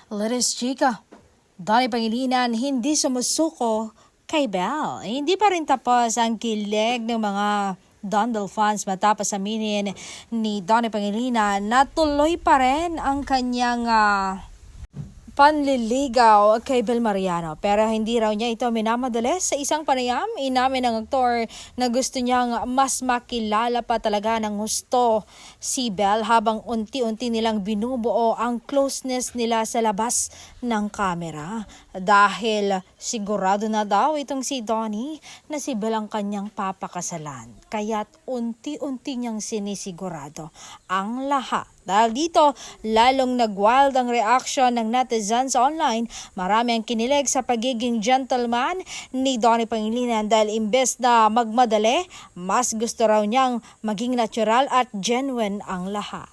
Let's chika. Donnie Pangilinan hindi sumusuko kay Belle. Hindi pa rin tapos ang kilig ng mga Dondel fans matapos aminin ni Donnie Pangilinan na tuloy pa rin ang kanyang panliligaw kay Bel Mariano. Pero hindi raw niya ito minamadali. Sa isang panayam, inamin ng aktor na gusto niyang mas makilala pa talaga ng gusto si Bel habang unti-unti nilang binubuo ang closeness nila sa labas ng kamera. Dahil sigurado na daw itong si Donnie na si Bel ang kanyang papakasalan. Kaya't unti-unti niyang sinisigurado ang lahat. Dahil dito, lalong nag-wild ang reaction ng netizens online. Marami ang kinilig sa pagiging gentleman ni Donnie Pangilinan dahil imbes na magmadali, mas gusto raw niyang maging natural at genuine ang lahat.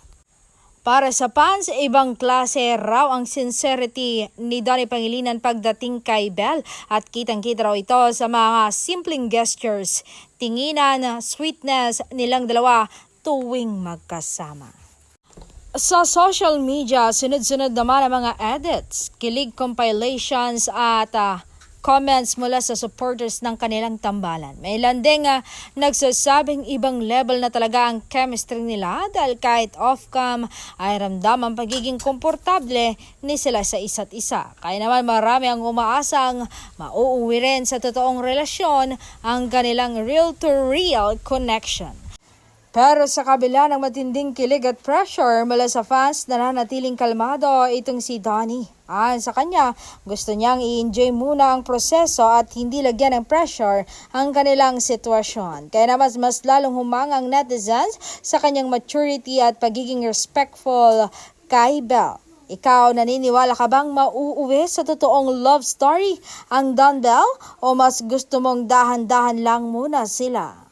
Para sa fans, ibang klase raw ang sincerity ni Donnie Pangilinan pagdating kay Belle at kitang-kita raw ito sa mga simpleng gestures, tinginan, sweetness nilang dalawa tuwing magkasama. Sa social media, sunod-sunod naman ang mga edits, kilig compilations at comments mula sa supporters ng kanilang tambalan. May ilan ding nagsasabing ibang level na talaga ang chemistry nila dahil kahit off-cam ay ramdam ang pagiging komportable ni sila sa isa't isa. Kaya naman marami ang umaasang mauuwi rin sa totoong relasyon ang kanilang real-to-real connection. Pero sa kabila ng matinding kilig at pressure mula sa fans, nananatiling kalmado itong si Donnie. Ayon sa kanya, gusto niyang i-enjoy muna ang proseso at hindi lagyan ng pressure ang kanilang sitwasyon. Kaya naman mas lalong humanga ang netizens sa kanyang maturity at pagiging respectful kay Belle. Ikaw, naniniwala ka bang mauuwi sa totoong love story ang Don Belle o mas gusto mong dahan-dahan lang muna sila?